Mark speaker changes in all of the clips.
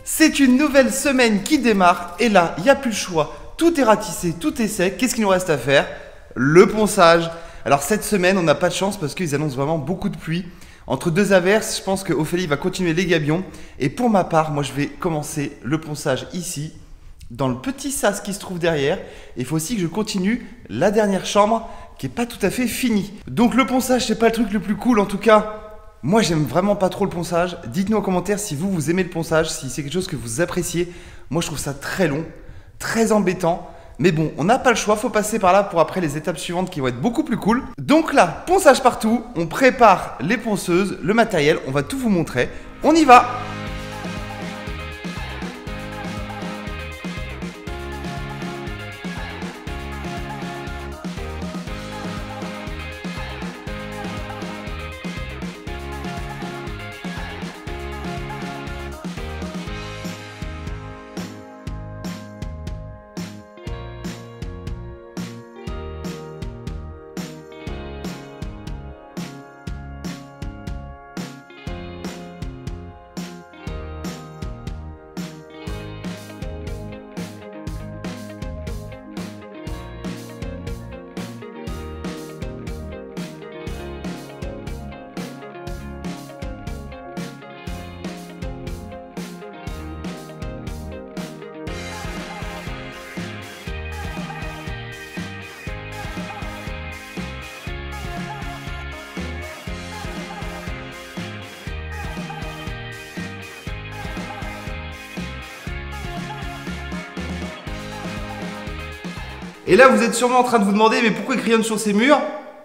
Speaker 1: C'est une nouvelle semaine qui démarre et là, il n'y a plus le choix. Tout est ratissé, tout est sec. Qu'est-ce qu'il nous reste à faire? Le ponçage. Alors cette semaine, on n'a pas de chance parce qu'ils annoncent vraiment beaucoup de pluie. Entre deux averses, je pense que Ophélie va continuer les gabions. Et pour ma part, moi je vais commencer le ponçage ici, dans le petit sas qui se trouve derrière. Il faut aussi que je continue la dernière chambre qui n'est pas tout à fait finie. Donc le ponçage, c'est pas le truc le plus cool en tout cas. Moi, j'aime vraiment pas trop le ponçage. Dites-nous en commentaire si vous aimez le ponçage, si c'est quelque chose que vous appréciez. Moi, je trouve ça très long, très embêtant. Mais bon, on n'a pas le choix, faut passer par là pour après les étapes suivantes qui vont être beaucoup plus cool. Donc là, ponçage partout, on prépare les ponceuses, le matériel, on va tout vous montrer. On y va! Et là, vous êtes sûrement en train de vous demander, mais pourquoi il crayonne sur ces murs?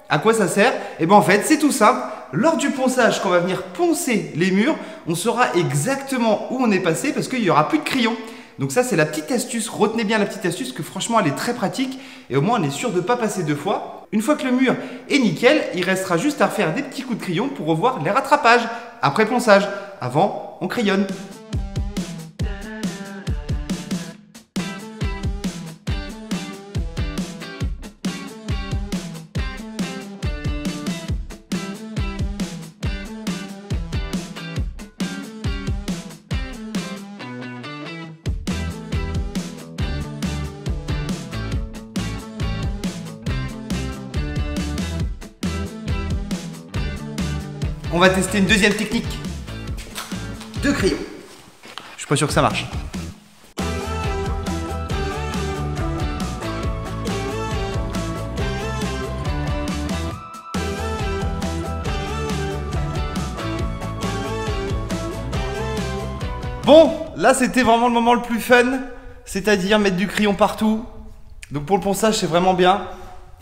Speaker 1: À quoi ça sert? Et bien en fait, c'est tout simple. Lors du ponçage, quand on va venir poncer les murs, on saura exactement où on est passé parce qu'il n'y aura plus de crayon. Donc ça, c'est la petite astuce. Retenez bien la petite astuce que franchement, elle est très pratique. Et au moins, on est sûr de ne pas passer deux fois. Une fois que le mur est nickel, il restera juste à faire des petits coups de crayon pour revoir les rattrapages après ponçage. Avant, on crayonne. On va tester une deuxième technique de crayon. Je suis pas sûr que ça marche. Bon, là c'était vraiment le moment le plus fun, c'est-à-dire mettre du crayon partout. Donc pour le ponçage, c'est vraiment bien.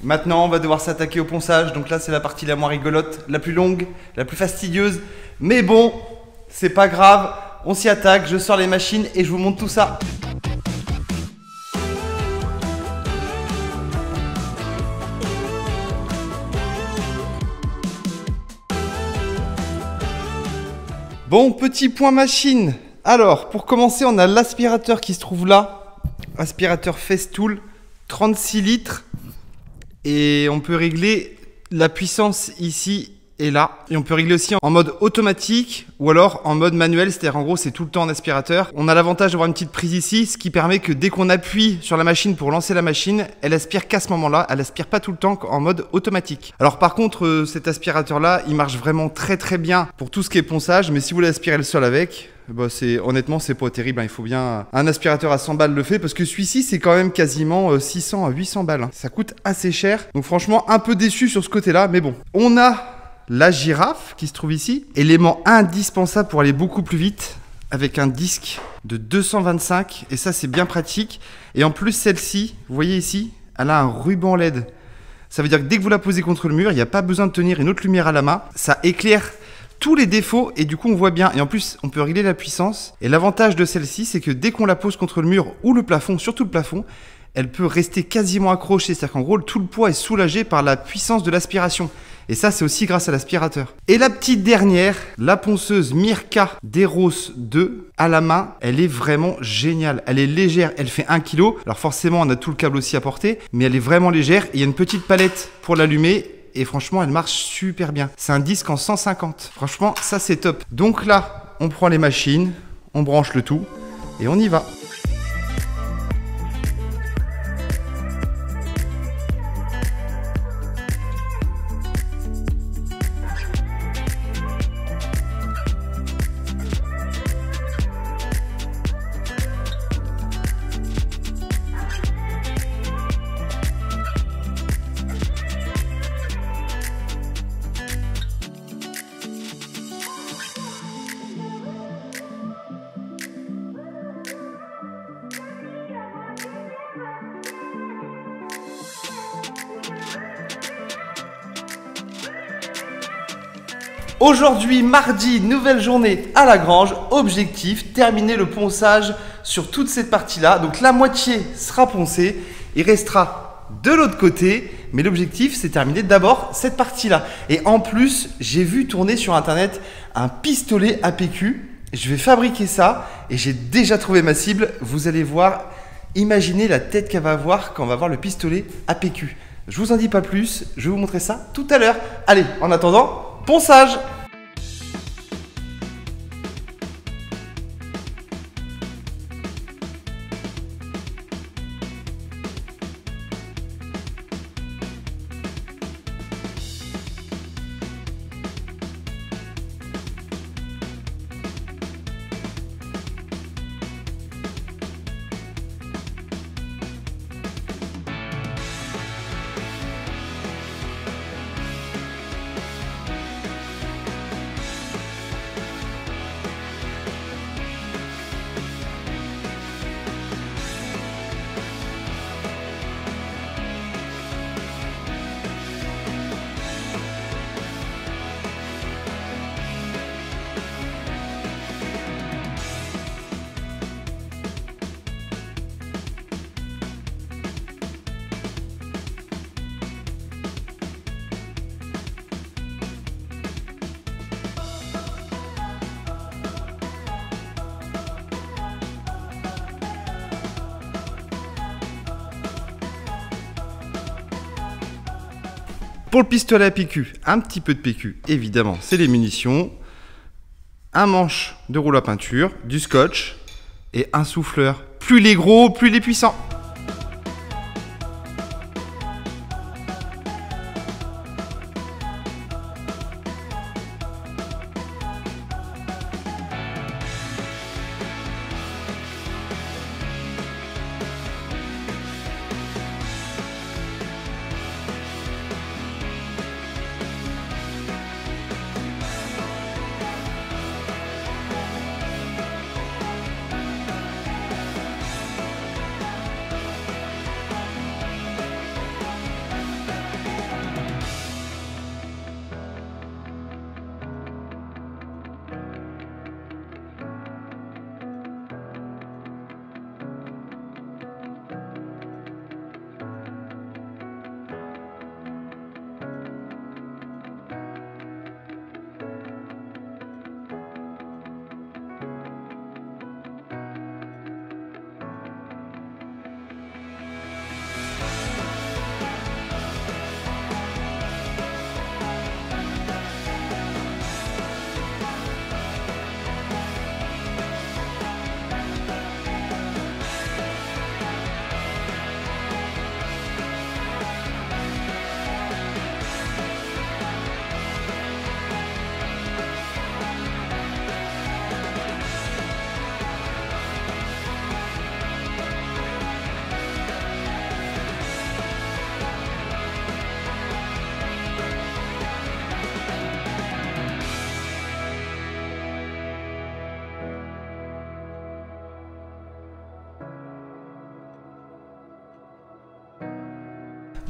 Speaker 1: Maintenant, on va devoir s'attaquer au ponçage. Donc là, c'est la partie la moins rigolote, la plus longue, la plus fastidieuse. Mais bon, c'est pas grave. On s'y attaque, je sors les machines et je vous montre tout ça. Bon, petit point machine. Alors, pour commencer, on a l'aspirateur qui se trouve là. Aspirateur Festool, 36 litres. Et on peut régler la puissance ici et là. Et on peut régler aussi en mode automatique ou alors en mode manuel, c'est-à-dire en gros c'est tout le temps en aspirateur. On a l'avantage d'avoir une petite prise ici, ce qui permet que dès qu'on appuie sur la machine pour lancer la machine, elle aspire qu'à ce moment-là, elle aspire pas tout le temps en mode automatique. Alors par contre cet aspirateur-là, il marche vraiment très très bien pour tout ce qui est ponçage, mais si vous voulez aspirer le sol avec, bah honnêtement c'est pas terrible, hein. Il faut bien un aspirateur à 100 balles le fait parce que celui-ci c'est quand même quasiment 600 à 800 balles, hein. Ça coûte assez cher, donc franchement un peu déçu sur ce côté-là, mais bon. On a la girafe qui se trouve ici, élément indispensable pour aller beaucoup plus vite, avec un disque de 225 et ça c'est bien pratique. Et en plus celle-ci, vous voyez ici, elle a un ruban LED. Ça veut dire que dès que vous la posez contre le mur, il n'y a pas besoin de tenir une autre lumière à la main, ça éclaire tous les défauts et du coup on voit bien. Et en plus on peut régler la puissance. Et l'avantage de celle-ci, c'est que dès qu'on la pose contre le mur ou le plafond, surtout le plafond, elle peut rester quasiment accrochée. C'est-à-dire qu'en gros tout le poids est soulagé par la puissance de l'aspiration. Et ça, c'est aussi grâce à l'aspirateur. Et la petite dernière, la ponceuse Mirka Deros 2 à la main, elle est vraiment géniale. Elle est légère, elle fait 1 kg. Alors forcément, on a tout le câble aussi à porter, mais elle est vraiment légère. Et il y a une petite palette pour l'allumer. Et franchement, elle marche super bien. C'est un disque en 150. Franchement, ça, c'est top. Donc là, on prend les machines, on branche le tout. et on y va. Aujourd'hui, mardi, nouvelle journée à la grange. Objectif, terminer le ponçage sur toute cette partie-là. Donc la moitié sera poncée. Il restera de l'autre côté. Mais l'objectif, c'est terminer d'abord cette partie-là. Et en plus, j'ai vu tourner sur Internet un pistolet APQ. Je vais fabriquer ça et j'ai déjà trouvé ma cible. Vous allez voir, imaginez la tête qu'elle va avoir quand on va voir le pistolet APQ. Je vous en dis pas plus, je vais vous montrer ça tout à l'heure. Allez, en attendant, ponçage! Pour le pistolet à PQ, un petit peu de PQ, évidemment, c'est les munitions, un manche de rouleau à peinture, du scotch et un souffleur. Plus les gros, plus les puissants.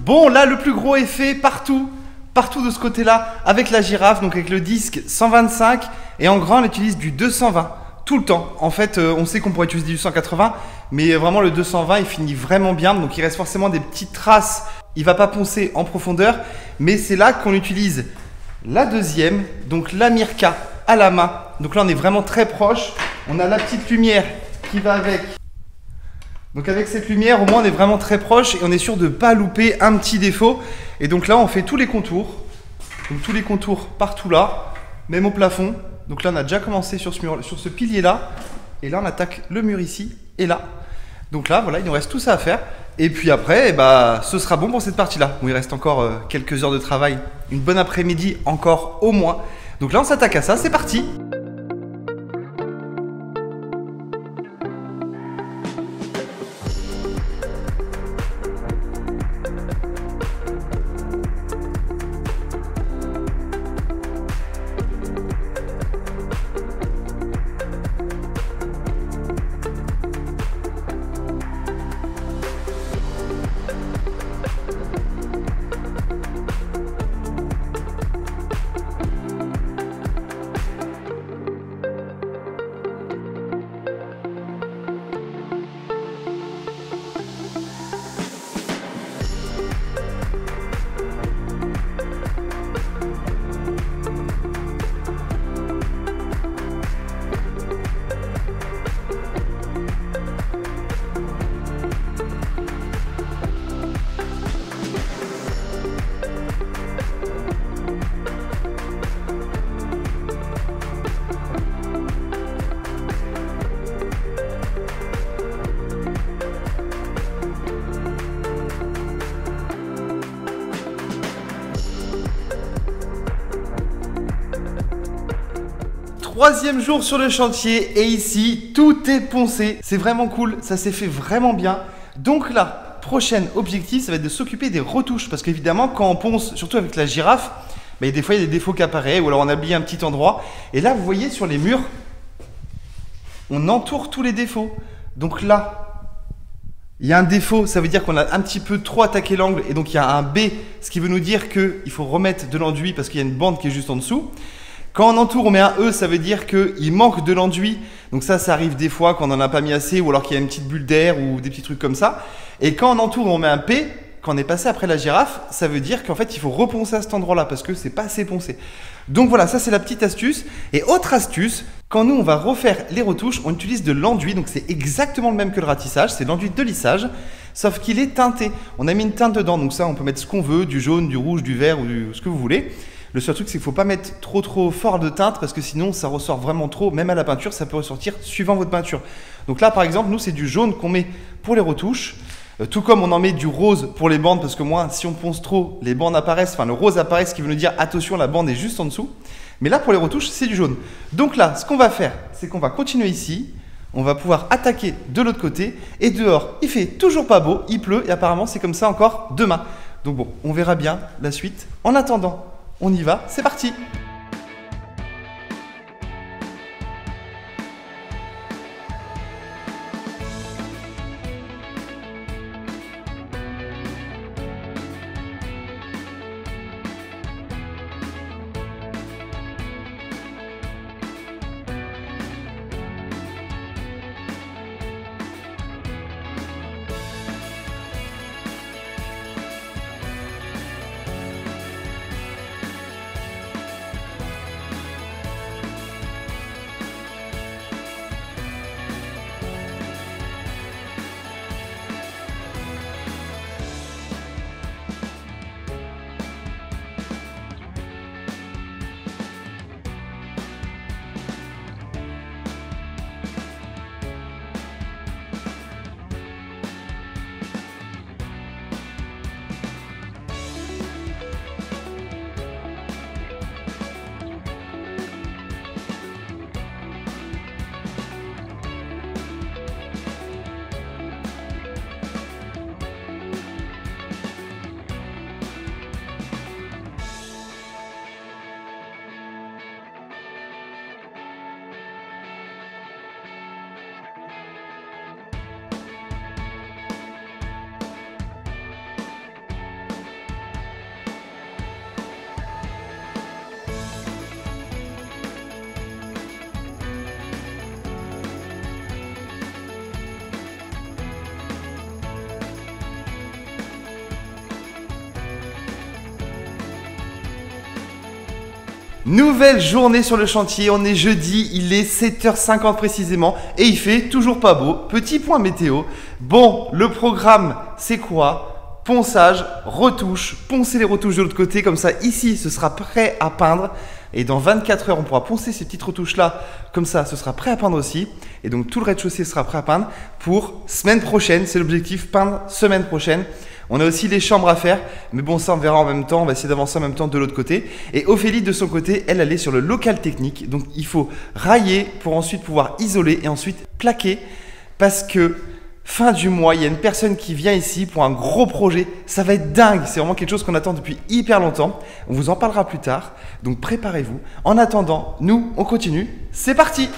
Speaker 1: Bon, là, le plus gros est fait partout de ce côté-là, avec la girafe, donc avec le disque 125, et en grand, on utilise du 220, tout le temps. En fait, on sait qu'on pourrait utiliser du 180, mais vraiment, le 220, il finit vraiment bien, donc il reste forcément des petites traces. Il ne va pas poncer en profondeur, mais c'est là qu'on utilise la deuxième, donc la Mirka à la main. Donc là, on est vraiment très proche. On a la petite lumière qui va avec. Donc avec cette lumière, au moins on est vraiment très proche et on est sûr de ne pas louper un petit défaut. Et donc là, on fait tous les contours. Donc tous les contours partout là, même au plafond. Donc là, on a déjà commencé sur ce pilier là. Et là, on attaque le mur ici et là. Donc là, voilà, il nous reste tout ça à faire. Et puis après, eh ben, ce sera bon pour cette partie-là. Bon, il reste encore quelques heures de travail. Une bonne après-midi encore au moins. Donc là, on s'attaque à ça. C'est parti! Troisième jour sur le chantier et ici, tout est poncé. C'est vraiment cool, ça s'est fait vraiment bien. Donc là, prochain objectif, ça va être de s'occuper des retouches. Parce qu'évidemment, quand on ponce, surtout avec la girafe, bah, des fois, il y a des défauts qui apparaissent ou alors on a oublié un petit endroit. Et là, vous voyez sur les murs, on entoure tous les défauts. Donc là, il y a un défaut, ça veut dire qu'on a un petit peu trop attaqué l'angle et donc il y a un B, ce qui veut nous dire qu'il faut remettre de l'enduit parce qu'il y a une bande qui est juste en dessous. Quand on entoure, on met un E, ça veut dire qu'il manque de l'enduit. Donc ça arrive des fois quand on n'en a pas mis assez ou alors qu'il y a une petite bulle d'air ou des petits trucs comme ça. Et quand on entoure, on met un P. Quand on est passé après la girafe, ça veut dire qu'en fait, il faut reponcer à cet endroit-là parce que c'est pas assez poncé. Donc voilà, ça c'est la petite astuce. Et autre astuce, quand nous on va refaire les retouches, on utilise de l'enduit. Donc c'est exactement le même que le ratissage, c'est l'enduit de lissage, sauf qu'il est teinté. On a mis une teinte dedans, donc ça on peut mettre ce qu'on veut, du jaune, du rouge, du vert ou ce que vous voulez. Le seul truc, c'est qu'il ne faut pas mettre trop fort de teinte parce que sinon, ça ressort vraiment trop. Même à la peinture, ça peut ressortir suivant votre peinture. Donc là, par exemple, nous, c'est du jaune qu'on met pour les retouches. Tout comme on en met du rose pour les bandes parce que moi, si on ponce trop, les bandes apparaissent. Enfin, le rose apparaît, ce qui veut nous dire, attention, la bande est juste en dessous. Mais là, pour les retouches, c'est du jaune. Donc là, ce qu'on va faire, c'est qu'on va continuer ici. On va pouvoir attaquer de l'autre côté. Et dehors, il fait toujours pas beau, il pleut. Et apparemment, c'est comme ça encore demain. Donc bon, on verra bien la suite. En attendant, on y va, c'est parti! Nouvelle journée sur le chantier, on est jeudi, il est 7h50 précisément et il fait toujours pas beau. Petit point météo. Bon, le programme c'est quoi? Ponçage, retouche, poncer les retouches de l'autre côté, comme ça ici ce sera prêt à peindre. Et dans 24 heures, on pourra poncer ces petites retouches-là. Comme ça, ce sera prêt à peindre aussi. Et donc, tout le rez-de-chaussée sera prêt à peindre pour semaine prochaine. C'est l'objectif, peindre semaine prochaine. On a aussi les chambres à faire. Mais bon, ça, on verra en même temps. On va essayer d'avancer en même temps de l'autre côté. Et Ophélie, de son côté, elle est sur le local technique. Donc, il faut railler pour ensuite pouvoir isoler et ensuite plaquer. Parce que fin du mois, il y a une personne qui vient ici pour un gros projet. Ça va être dingue. C'est vraiment quelque chose qu'on attend depuis hyper longtemps. On vous en parlera plus tard. Donc préparez-vous. En attendant, nous, on continue. C'est parti!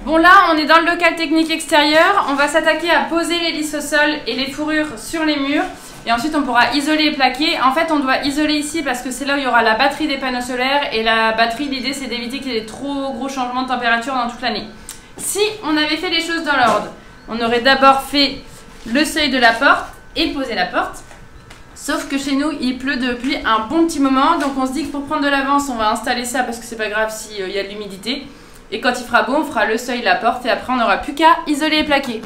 Speaker 2: Bon là on est dans le local technique extérieur, on va s'attaquer à poser les lisses au sol et les fourrures sur les murs et ensuite on pourra isoler et plaquer. En fait on doit isoler ici parce que c'est là où il y aura la batterie des panneaux solaires et la batterie, l'idée c'est d'éviter qu'il y ait des trop gros changements de température dans toute l'année. Si on avait fait les choses dans l'ordre, on aurait d'abord fait le seuil de la porte et posé la porte. Sauf que chez nous il pleut depuis un bon petit moment, donc on se dit que pour prendre de l'avance on va installer ça parce que c'est pas grave s'il y a de l'humidité. Et quand il fera beau, on fera le seuil, la porte et après on n'aura plus qu'à isoler et plaquer.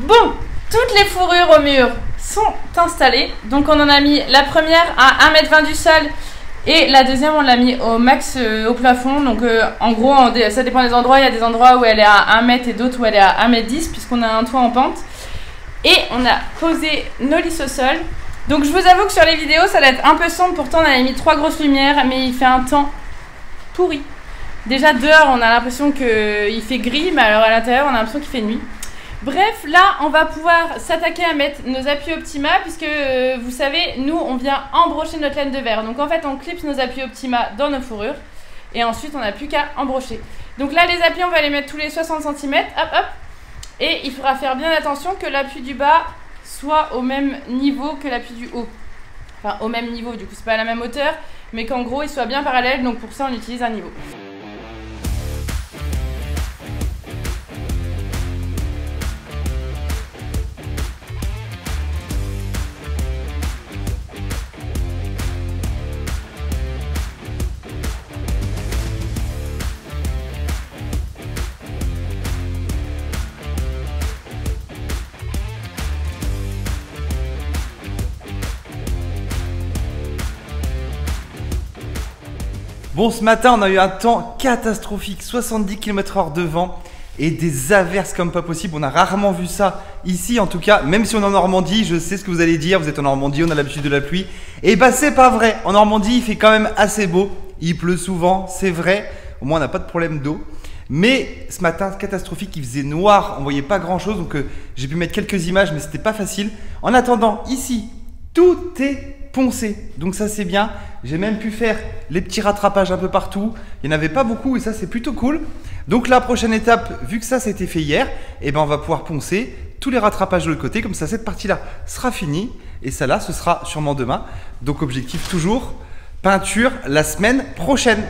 Speaker 2: Bon, toutes les fourrures au mur sont installées. Donc on en a mis la première à 1,20 m du sol et la deuxième on l'a mis au max au plafond. Donc en gros ça dépend des endroits. Il y a des endroits où elle est à 1 m et d'autres où elle est à 1,10 m puisqu'on a un toit en pente. Et on a posé nos lisses au sol. Donc je vous avoue que sur les vidéos ça va être un peu sombre. Pourtant on avait mis 3 grosses lumières mais il fait un temps pourri. Déjà dehors on a l'impression qu'il fait gris, mais alors à l'intérieur on a l'impression qu'il fait nuit. Bref, là, on va pouvoir s'attaquer à mettre nos appuis Optima puisque, vous savez, nous, on vient embrocher notre laine de verre. Donc, en fait, on clipse nos appuis Optima dans nos fourrures et ensuite, on n'a plus qu'à embrocher. Donc là, les appuis, on va les mettre tous les 60 cm, hop, hop. Et il faudra faire bien attention que l'appui du bas soit au même niveau que l'appui du haut. Enfin, au même niveau, du coup, c'est pas à la même hauteur, mais qu'en gros, il soit bien parallèle. Donc, pour ça, on utilise un niveau.
Speaker 1: Bon, ce matin, on a eu un temps catastrophique, 70 km/h de vent et des averses comme pas possible. On a rarement vu ça ici, en tout cas, même si on est en Normandie. Je sais ce que vous allez dire, vous êtes en Normandie, on a l'habitude de la pluie. Et bah, c'est pas vrai. En Normandie, il fait quand même assez beau. Il pleut souvent, c'est vrai. Au moins, on n'a pas de problème d'eau. Mais ce matin, catastrophique, il faisait noir, on voyait pas grand chose. Donc, j'ai pu mettre quelques images, mais c'était pas facile. En attendant, ici, tout est poncé, donc ça c'est bien. J'ai même pu faire les petits rattrapages un peu partout. Il n'y en avait pas beaucoup et ça c'est plutôt cool. Donc la prochaine étape, vu que ça c'était fait hier, et ben on va pouvoir poncer tous les rattrapages de l'autre côté. Comme ça cette partie là sera finie et ça là ce sera sûrement demain. Donc objectif toujours peinture la semaine prochaine.